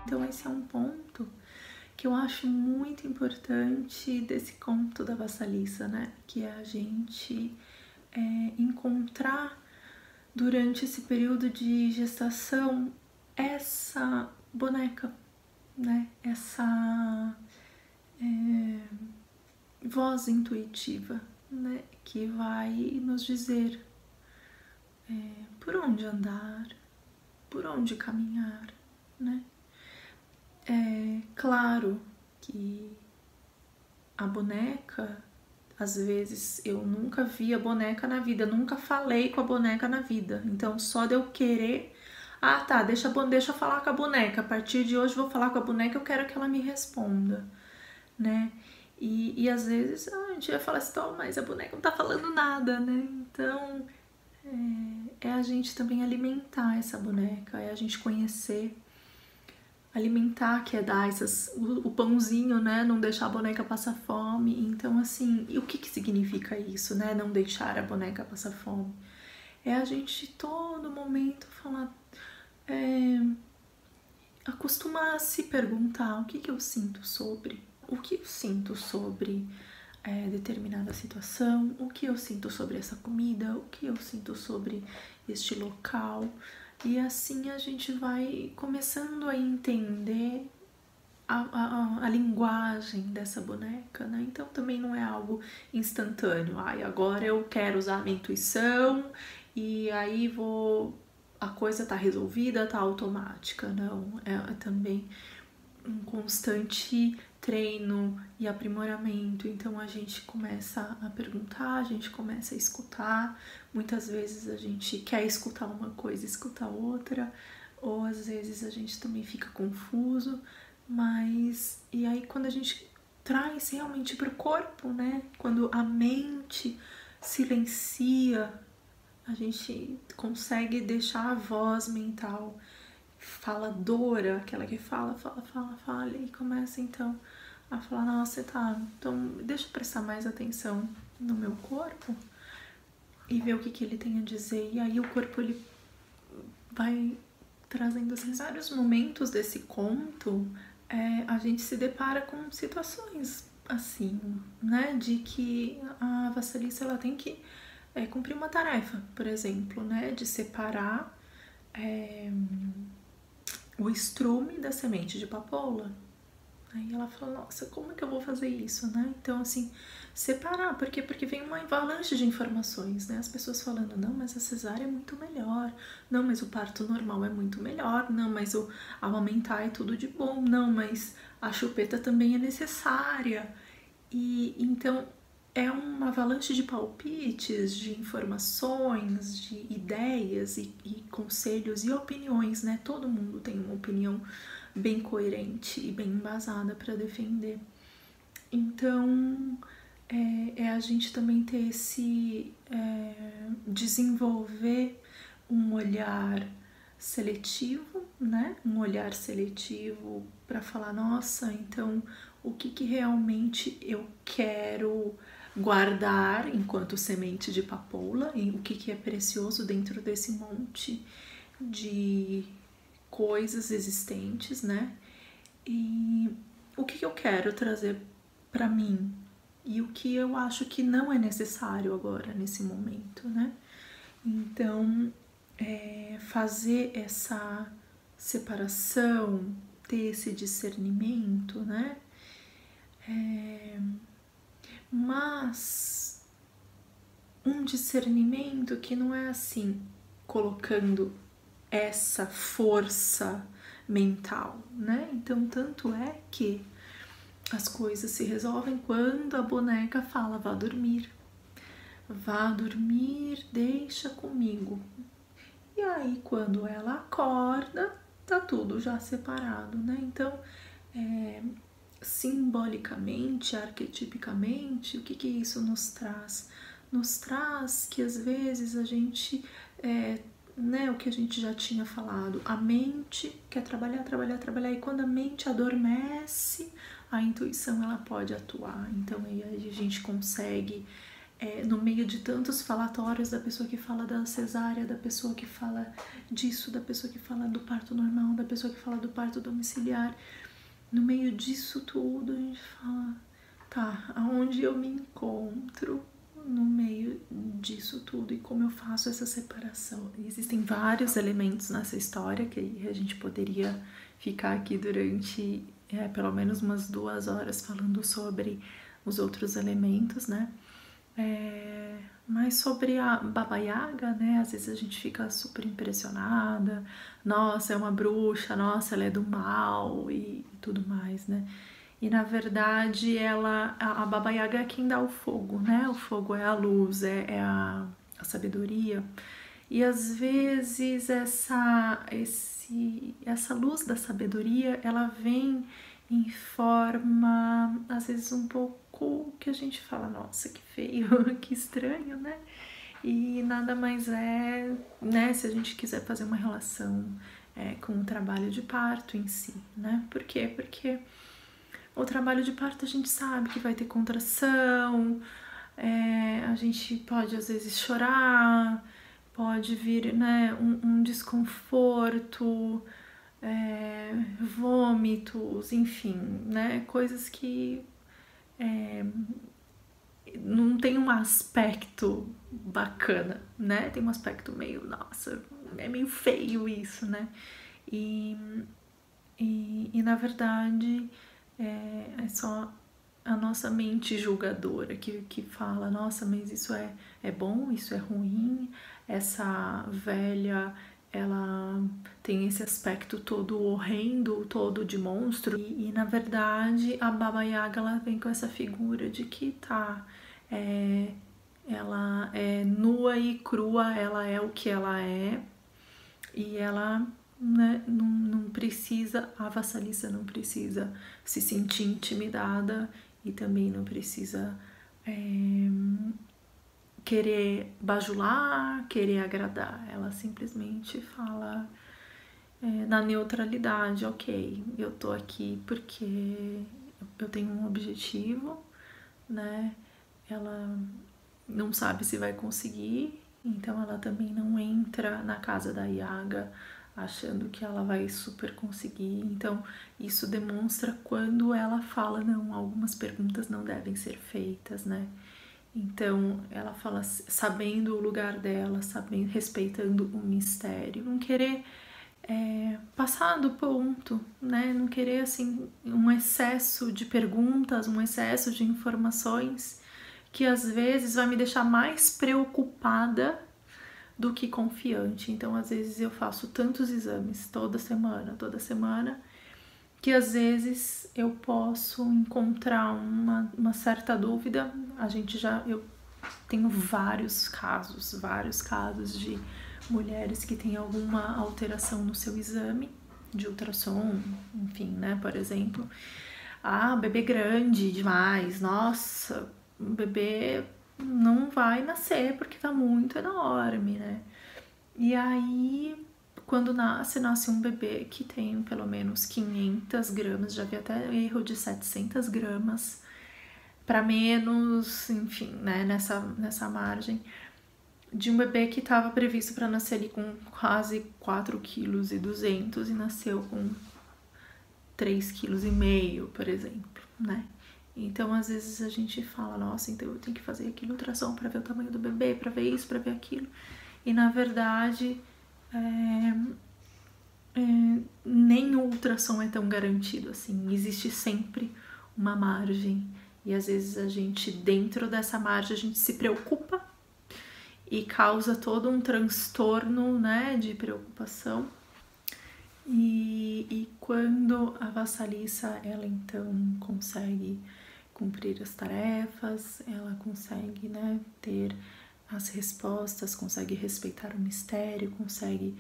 Então esse é um ponto que eu acho muito importante desse conto da Vassaliça, né? Que é a gente encontrar durante esse período de gestação essa boneca, né? Essa voz intuitiva, né? Que vai nos dizer por onde andar, por onde caminhar, né? É claro que a boneca, às vezes eu nunca vi a boneca na vida, nunca falei com a boneca na vida, então só de eu querer, tá, deixa eu falar com a boneca, a partir de hoje vou falar com a boneca, eu quero que ela me responda, né? E às vezes a gente vai falar assim, mas a boneca não tá falando nada, né? Então é a gente também alimentar essa boneca, é a gente conhecer, alimentar, que é dar o pãozinho, né? Não deixar a boneca passar fome. Então, assim, e o que significa isso, né? Não deixar a boneca passar fome? É a gente todo momento falar, acostumar a se perguntar o que eu sinto sobre, o que eu sinto sobre determinada situação, o que eu sinto sobre essa comida, o que eu sinto sobre este local. E assim a gente vai começando a entender a linguagem dessa boneca, né? Então também não é algo instantâneo. Agora eu quero usar a minha intuição e aí a coisa tá resolvida, tá automática. Não, é também um constante treino e aprimoramento. Então a gente começa a perguntar, a gente começa a escutar. Muitas vezes a gente quer escutar uma coisa, escutar outra, ou às vezes a gente também fica confuso, mas e aí quando a gente traz realmente para o corpo, né? Quando a mente silencia, a gente consegue deixar a voz mental faladora, aquela que fala, e começa então a falar, nossa, tá, então deixa eu prestar mais atenção no meu corpo e ver o que ele tem a dizer. E aí o corpo, ele vai trazendo assim, vários momentos desse conto, a gente se depara com situações assim, né, de que a Vassaliça, ela tem que cumprir uma tarefa, por exemplo, né, de separar o estrume da semente de papoula. Aí ela fala, nossa, como é que eu vou fazer isso, né? Então, assim, separar, por quê? Porque vem uma avalanche de informações, né? As pessoas falando, não, mas a cesárea é muito melhor, não, mas o parto normal é muito melhor, não, mas o amamentar é tudo de bom, não, mas a chupeta também é necessária. E então é uma avalanche de palpites, de informações, de ideias e conselhos e opiniões, né? Todo mundo tem uma opinião bem coerente e bem embasada para defender. Então a gente também ter desenvolver um olhar seletivo, né? Um olhar seletivo para falar, nossa, então o que realmente eu quero guardar enquanto semente de papoula, e o que é precioso dentro desse monte de coisas existentes, né? E o que eu quero trazer para mim e o que eu acho que não é necessário agora nesse momento, né? Então, fazer essa separação, ter esse discernimento, né? Mas um discernimento que não é assim, colocando essa força mental, né? Então, tanto é que as coisas se resolvem quando a boneca fala, vá dormir, deixa comigo. E aí, quando ela acorda, tá tudo já separado, né? Então, simbolicamente, arquetipicamente, o que isso nos traz? Nos traz que às vezes a gente, né, o que a gente já tinha falado, a mente quer trabalhar, e quando a mente adormece, a intuição ela pode atuar. Então aí a gente consegue no meio de tantos falatórios da pessoa que fala da cesárea, da pessoa que fala disso, da pessoa que fala do parto normal, da pessoa que fala do parto domiciliar, no meio disso tudo a gente fala, tá, aonde eu me encontro no meio disso tudo e como eu faço essa separação? Existem vários elementos nessa história que a gente poderia ficar aqui durante pelo menos umas 2 horas falando sobre os outros elementos, né? Mas sobre a Baba Yaga, né? Às vezes a gente fica super impressionada, nossa, é uma bruxa, nossa, ela é do mal e tudo mais, né? E na verdade a Baba Yaga é quem dá o fogo, né? O fogo é a luz, é a sabedoria. E às vezes essa luz da sabedoria, ela vem em forma, às vezes um pouco que a gente fala, nossa, que feio, que estranho, né? E nada mais é, né, se a gente quiser fazer uma relação com o trabalho de parto em si, né? Por quê? Porque o trabalho de parto a gente sabe que vai ter contração, a gente pode às vezes chorar, pode vir, né, um desconforto, vômitos, enfim, né, coisas que não tem um aspecto bacana, né, tem um aspecto meio, nossa, é meio feio isso, né, e na verdade é só a nossa mente julgadora que fala, nossa, mas isso é bom, isso é ruim, essa velha, ela tem esse aspecto todo horrendo, todo de monstro, e na verdade a Baba Yaga, ela vem com essa figura de que ela é nua e crua, ela é o que ela é, e ela, né, não precisa, a vassalissa não precisa se sentir intimidada e também não precisa querer bajular, querer agradar. Ela simplesmente fala na neutralidade, ok, eu tô aqui porque eu tenho um objetivo, né? Ela não sabe se vai conseguir, então ela também não entra na casa da Yaga achando que ela vai super conseguir. Então isso demonstra quando ela fala, não, algumas perguntas não devem ser feitas, né? Então ela fala sabendo o lugar dela, sabendo, respeitando o mistério, não querer passar do ponto, né? Não querer assim um excesso de perguntas, um excesso de informações que às vezes vai me deixar mais preocupada do que confiante. Então, às vezes eu faço tantos exames toda semana, que às vezes eu posso encontrar uma certa dúvida. Eu tenho vários casos de mulheres que têm alguma alteração no seu exame de ultrassom, enfim, né, por exemplo. Bebê grande demais, nossa, o bebê não vai nascer porque tá muito enorme, né? E aí, quando nasce um bebê que tem pelo menos 500 gramas, já vi até erro de 700 gramas para menos, enfim, né, nessa margem, de um bebê que estava previsto para nascer ali com quase 4,2 kg e nasceu com 3,5 kg, por exemplo, né? Então, às vezes a gente fala, nossa, então eu tenho que fazer aqui ultrassom para ver o tamanho do bebê, para ver isso, para ver aquilo. E na verdade, nem o ultrassom é tão garantido assim. Existe sempre uma margem. E às vezes a gente, dentro dessa margem, a gente se preocupa e causa todo um transtorno, né, de preocupação. E quando a vassalissa, ela então consegue cumprir as tarefas, ela consegue, né, ter as respostas, consegue respeitar o mistério, consegue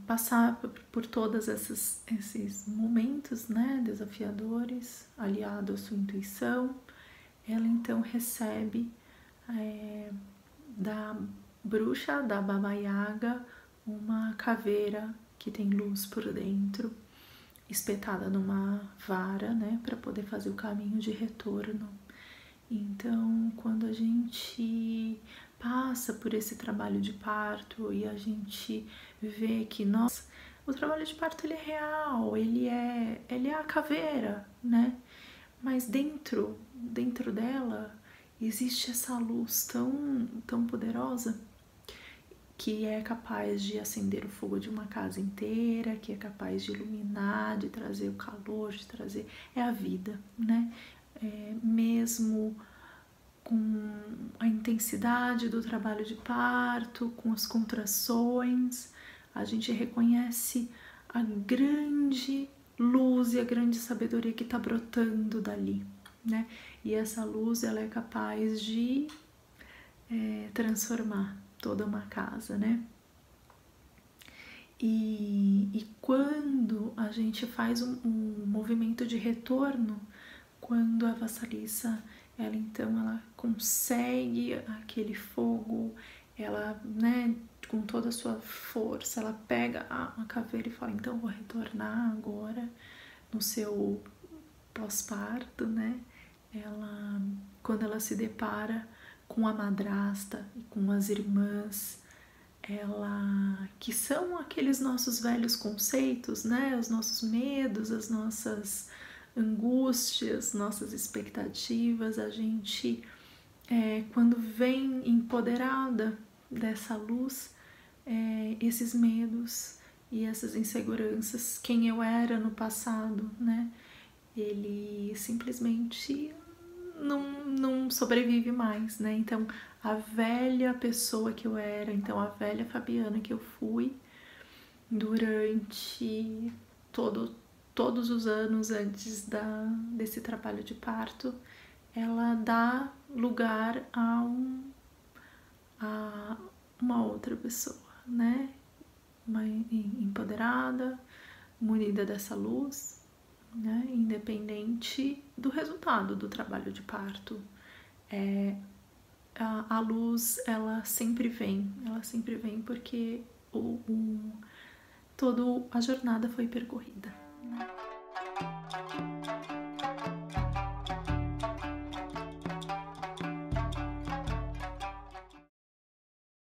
passar por todos esses momentos, né, desafiadores, aliado à sua intuição, ela então recebe da bruxa, da Baba Yaga, uma caveira que tem luz por dentro, espetada numa vara, né, para poder fazer o caminho de retorno. Então, quando a gente passa por esse trabalho de parto e a gente vê que, nossa, o trabalho de parto ele é real, ele é a caveira, né? Mas dentro dela existe essa luz tão poderosa que é capaz de acender o fogo de uma casa inteira, que é capaz de iluminar, de trazer o calor, de trazer... É a vida, né? Mesmo com a intensidade do trabalho de parto, com as contrações, a gente reconhece a grande luz e a grande sabedoria que está brotando dali, né? E essa luz, ela é capaz de transformar toda uma casa, né? E quando a gente faz um movimento de retorno, quando a vassalissa, ela consegue aquele fogo, ela, né, com toda a sua força, ela pega a caveira e fala, então vou retornar agora no seu pós-parto, né? Quando ela se depara com a madrasta e com as irmãs, que são aqueles nossos velhos conceitos, né? Os nossos medos, as nossas angústias, nossas expectativas, a gente, quando vem empoderada dessa luz, esses medos e essas inseguranças, quem eu era no passado, né? Ele simplesmente não sobrevive mais, né? Então, a velha pessoa que eu era, então a velha Fabiana que eu fui durante todos os anos antes desse trabalho de parto, ela dá lugar a uma outra pessoa, né? Uma empoderada, munida dessa luz, né? Independente do resultado do trabalho de parto. A luz, ela sempre vem porque toda a jornada foi percorrida.